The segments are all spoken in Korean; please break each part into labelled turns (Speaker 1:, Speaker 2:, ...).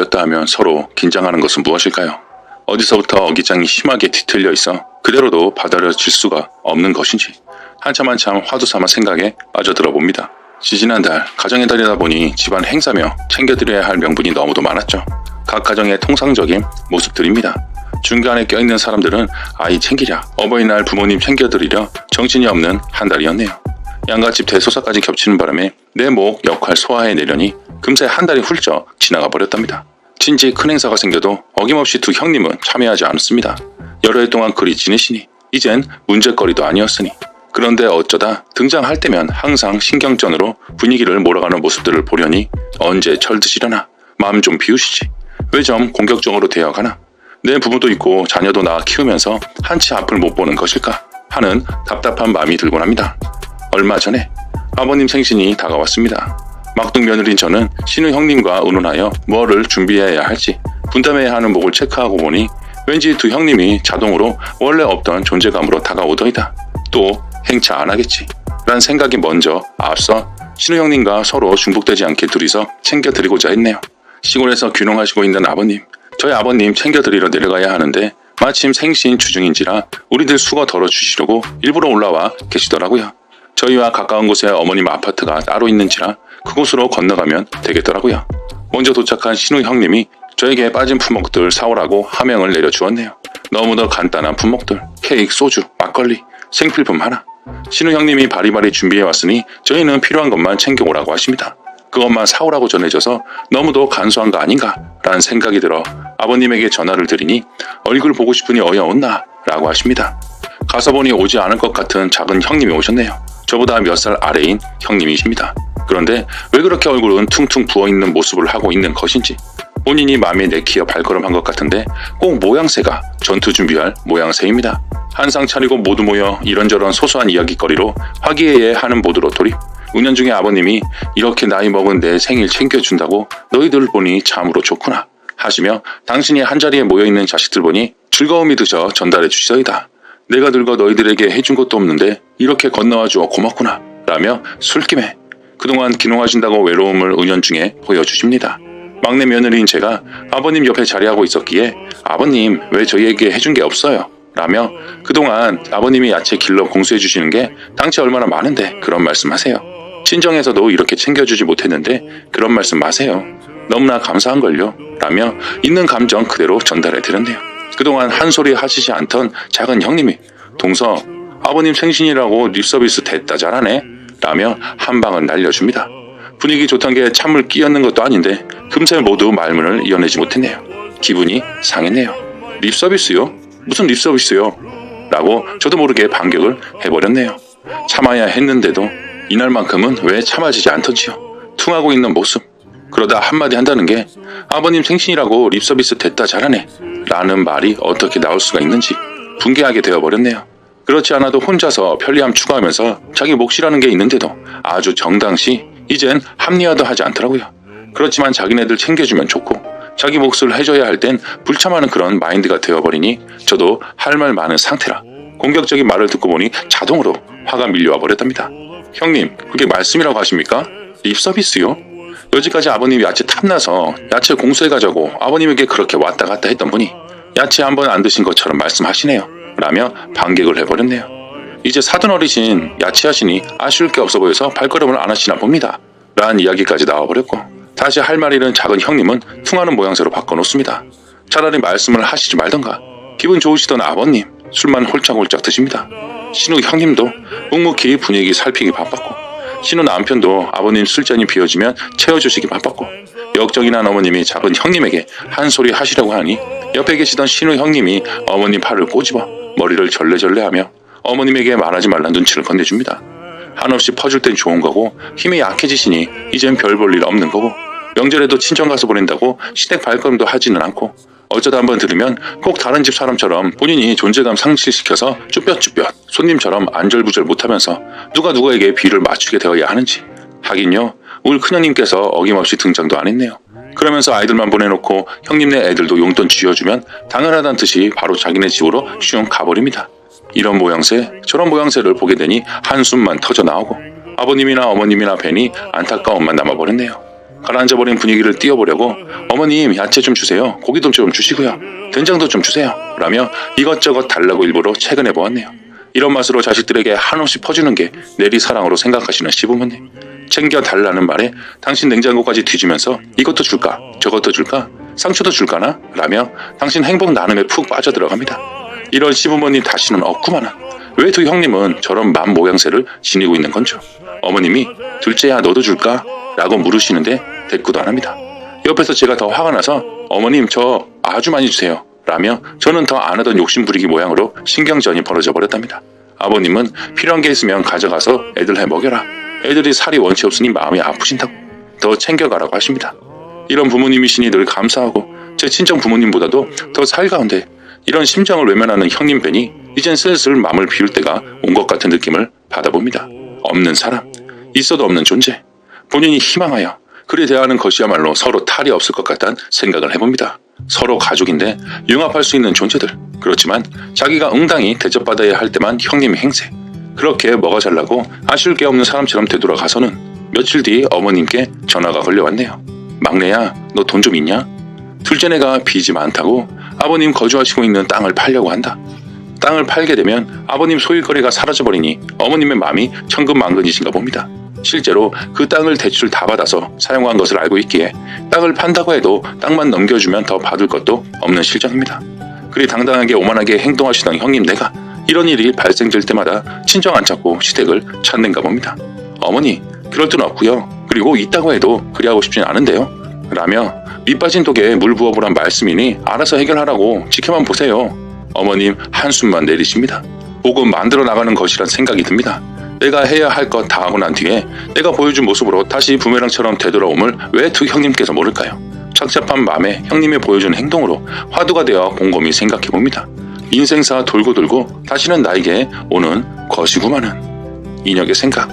Speaker 1: 걸렸다 하면 서로 긴장하는 것은 무엇일까요? 어디서부터 어기장이 심하게 뒤틀려 있어 그대로도 받아들여질 수가 없는 것인지 한참 화두 삼아 생각에 빠져들어 봅니다. 지지난달 가정의 달이다 보니 집안 행사며 챙겨드려야 할 명분이 너무도 많았죠. 각 가정의 통상적인 모습들입니다. 중간에 껴있는 사람들은 아이 챙기랴, 어버이날 부모님 챙겨드리려 정신이 없는 한 달이었네요. 양가집 대소사까지 겹치는 바람에 내 목 역할 소화해내려니 금세 한 달이 훌쩍 지나가 버렸답니다. 친지 큰 행사가 생겨도 어김없이 두 형님은 참여하지 않았습니다. 여러 해 동안 그리 지내시니 이젠 문제거리도 아니었으니. 그런데 어쩌다 등장할 때면 항상 신경전으로 분위기를 몰아가는 모습들을 보려니 언제 철드시려나, 마음 좀 비우시지, 왜 좀 공격적으로 대어가나, 내 부모도 있고 자녀도 낳아 키우면서 한치 앞을 못 보는 것일까 하는 답답한 마음이 들곤 합니다. 얼마 전에 아버님 생신이 다가왔습니다. 막둥 며느린 저는 신우 형님과 의논하여 뭐를 준비해야 할지 분담해야 하는 목을 체크하고 보니 왠지 두 형님이 자동으로 원래 없던 존재감으로 다가오더이다. 또 행차 안 하겠지 라는 생각이 먼저 앞서 신우 형님과 서로 중복되지 않게 둘이서 챙겨드리고자 했네요. 시골에서 귀농하시고 있는 아버님, 저희 아버님 챙겨드리러 내려가야 하는데 마침 생신 주중인지라 우리들 수거 덜어주시려고 일부러 올라와 계시더라고요. 저희와 가까운 곳에 어머님 아파트가 따로 있는지라 그곳으로 건너가면 되겠더라고요. 먼저 도착한 신우 형님이 저에게 빠진 품목들 사오라고 하명을 내려주었네요. 너무도 간단한 품목들, 케이크, 소주, 막걸리, 생필품 하나. 신우 형님이 바리바리 준비해왔으니 저희는 필요한 것만 챙겨오라고 하십니다. 그것만 사오라고 전해져서 너무도 간소한 거 아닌가 라는 생각이 들어 아버님에게 전화를 드리니 얼굴 보고 싶으니 어여온나 라고 하십니다. 가서 보니 오지 않을 것 같은 작은 형님이 오셨네요. 저보다 몇 살 아래인 형님이십니다. 그런데 왜 그렇게 얼굴은 퉁퉁 부어있는 모습을 하고 있는 것인지 본인이 마음에 내키어 발걸음한 것 같은데 꼭 모양새가 전투 준비할 모양새입니다. 한상 차리고 모두 모여 이런저런 소소한 이야기거리로 화기애애하는 모드로 돌입. 은연중에 아버님이 이렇게 나이 먹은 내 생일 챙겨준다고 너희들 보니 참으로 좋구나 하시며 당신이 한자리에 모여있는 자식들 보니 즐거움이 드셔 전달해 주시더이다. 내가 늙어 너희들에게 해준 것도 없는데 이렇게 건너와 주어 고맙구나 라며 술김에 그동안 귀농하신다고 외로움을 은연중에 보여주십니다. 막내 며느리인 제가 아버님 옆에 자리하고 있었기에 아버님 왜 저희에게 해준 게 없어요? 라며 그동안 아버님이 야채 길러 공수해 주시는 게 당최 얼마나 많은데 그런 말씀 하세요. 친정에서도 이렇게 챙겨주지 못했는데 그런 말씀 마세요. 너무나 감사한걸요 라며 있는 감정 그대로 전달해 드렸네요. 그동안 한 소리 하시지 않던 작은 형님이 동서 아버님 생신이라고 립서비스 됐다 잘하네 라며 한 방을 날려줍니다. 분위기 좋던 게 찬물 끼얹는 것도 아닌데 금세 모두 말문을 이어내지 못했네요. 기분이 상했네요. 립서비스요? 무슨 립서비스요? 라고 저도 모르게 반격을 해버렸네요. 참아야 했는데도 이날만큼은 왜 참아지지 않던지요. 퉁하고 있는 모습. 그러다 한마디 한다는 게 아버님 생신이라고 립서비스 됐다 잘하네 라는 말이 어떻게 나올 수가 있는지 분개하게 되어버렸네요. 그렇지 않아도 혼자서 편리함 추구하면서 자기 몫이라는 게 있는데도 아주 정당시 이젠 합리화도 하지 않더라고요. 그렇지만 자기네들 챙겨주면 좋고 자기 몫을 해줘야 할 땐 불참하는 그런 마인드가 되어버리니 저도 할 말 많은 상태라 공격적인 말을 듣고 보니 자동으로 화가 밀려와 버렸답니다. 형님, 그게 말씀이라고 하십니까? 립서비스요? 여지까지 아버님이 야채 탐나서 야채 공수해가자고 아버님에게 그렇게 왔다 갔다 했던 분이 야채 한 번 안 드신 것처럼 말씀하시네요 라며 반격을 해버렸네요. 이제 사돈 어리신 야채하시니 아쉬울 게 없어 보여서 발걸음을 안 하시나 봅니다 라는 이야기까지 나와버렸고 다시 할 말 잃은 작은 형님은 퉁하는 모양새로 바꿔놓습니다. 차라리 말씀을 하시지 말던가. 기분 좋으시던 아버님 술만 홀짝홀짝 드십니다. 신우 형님도 묵묵히 분위기 살피기 바빴고 신우 남편도 아버님 술잔이 비어지면 채워주시기 바빴고 역적이난 어머님이 작은 형님에게 한 소리 하시려고 하니 옆에 계시던 신우 형님이 어머님 팔을 꼬집어 머리를 절레절레하며 어머님에게 말하지 말란 눈치를 건네줍니다. 한없이 퍼줄 땐 좋은 거고 힘이 약해지시니 이젠 별 볼 일 없는 거고 명절에도 친정 가서 보낸다고 시댁 발걸음도 하지는 않고 어쩌다 한번 들으면 꼭 다른 집 사람처럼 본인이 존재감 상실시켜서 쭈뼛쭈뼛 손님처럼 안절부절 못하면서 누가 누구에게 비를 맞추게 되어야 하는지. 하긴요, 우리 큰형님께서 어김없이 등장도 안 했네요. 그러면서 아이들만 보내놓고 형님네 애들도 용돈 쥐어주면 당연하다는 듯이 바로 자기네 집으로 슝 가버립니다. 이런 모양새 저런 모양새를 보게 되니 한숨만 터져 나오고 아버님이나 어머님이나 뵈니 안타까움만 남아버렸네요. 가라앉아버린 분위기를 띄워보려고 어머님 야채 좀 주세요. 고기도 좀 주시고요. 된장도 좀 주세요. 라며 이것저것 달라고 일부러 채근해 보았네요. 이런 맛으로 자식들에게 한없이 퍼주는 게 내리 사랑으로 생각하시는 시부모님. 챙겨달라는 말에 당신 냉장고까지 뒤지면서 이것도 줄까 저것도 줄까 상추도 줄까나 라며 당신 행복 나눔에 푹 빠져들어갑니다. 이런 시부모님 다시는 없구만은. 왜 두 형님은 저런 맘 모양새를 지니고 있는 건죠? 어머님이 둘째야 너도 줄까? 라고 물으시는데 대꾸도 안 합니다. 옆에서 제가 더 화가 나서 어머님 저 아주 많이 주세요 라며 저는 더 안 하던 욕심 부리기 모양으로 신경전이 벌어져 버렸답니다. 아버님은 필요한 게 있으면 가져가서 애들 해 먹여라. 애들이 살이 원치 없으니 마음이 아프신다고 더 챙겨가라고 하십니다. 이런 부모님이시니 늘 감사하고 제 친정 부모님보다도 더 살가운데 이런 심정을 외면하는 형님 뵈니 이젠 슬슬 마음을 비울 때가 온 것 같은 느낌을 받아봅니다. 없는 사람, 있어도 없는 존재, 본인이 희망하여 그리 대하는 것이야말로 서로 탈이 없을 것 같다는 생각을 해봅니다. 서로 가족인데 융합할 수 있는 존재들. 그렇지만 자기가 응당히 대접받아야 할 때만 형님의 행세. 그렇게 뭐가 잘나고 아쉬울 게 없는 사람처럼 되돌아가서는 며칠 뒤 어머님께 전화가 걸려왔네요. 막내야 너 돈 좀 있냐? 둘째네가 빚이 많다고 아버님 거주하시고 있는 땅을 팔려고 한다. 땅을 팔게 되면 아버님 소일거리가 사라져버리니 어머님의 마음이 천근만근이신가 봅니다. 실제로 그 땅을 대출 다 받아서 사용한 것을 알고 있기에 땅을 판다고 해도 땅만 넘겨주면 더 받을 것도 없는 실정입니다. 그리 당당하게 오만하게 행동하시던 형님 내가 이런 일이 발생될 때마다 친정 안 찾고 시댁을 찾는가 봅니다. 어머니 그럴 돈 없고요. 그리고 있다고 해도 그리 하고 싶진 않은데요. 라며 밑 빠진 독에 물 부어보란 말씀이니 알아서 해결하라고 지켜만 보세요. 어머님 한숨만 내리십니다. 복은 만들어 나가는 것이란 생각이 듭니다. 내가 해야 할 것 다 하고 난 뒤에 내가 보여준 모습으로 다시 부메랑처럼 되돌아옴을 왜 두 형님께서 모를까요? 착잡한 마음에 형님이 보여준 행동으로 화두가 되어 곰곰이 생각해봅니다. 인생사 돌고 돌고 다시는 나에게 오는 것이구만은. 인혁의 생각,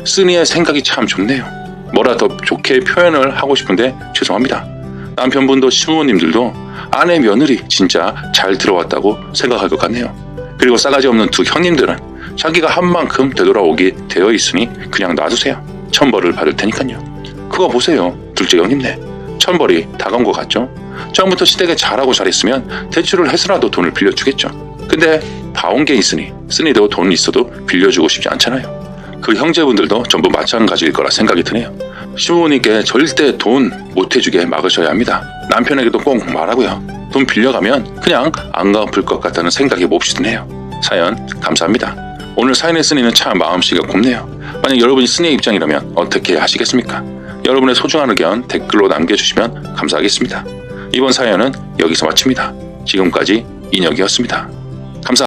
Speaker 1: 쓰니의 생각이 참 좋네요. 뭐라 더 좋게 표현을 하고 싶은데 죄송합니다. 남편분도 시부모님들도 아내 며느리 진짜 잘 들어왔다고 생각할 것 같네요. 그리고 싸가지 없는 두 형님들은 자기가 한 만큼 되돌아오게 되어 있으니 그냥 놔두세요. 천벌을 받을 테니까요. 그거 보세요. 둘째 형님네. 천벌이 다가온 것 같죠? 처음부터 시댁에 잘하고 잘했으면 대출을 해서라도 돈을 빌려주겠죠. 근데 봐온 게 있으니 쓰니도 돈 있어도 빌려주고 싶지 않잖아요. 그 형제분들도 전부 마찬가지일 거라 생각이 드네요. 시부모님께 절대 돈 못해주게 막으셔야 합니다. 남편에게도 꼭 말하고요. 돈 빌려가면 그냥 안 갚을 것 같다는 생각이 몹시 드네요. 사연 감사합니다. 오늘 사연의 쓰니는 참 마음씨가 곱네요. 만약 여러분이 쓰니의 입장이라면 어떻게 하시겠습니까? 여러분의 소중한 의견 댓글로 남겨주시면 감사하겠습니다. 이번 사연은 여기서 마칩니다. 지금까지 인혁이었습니다.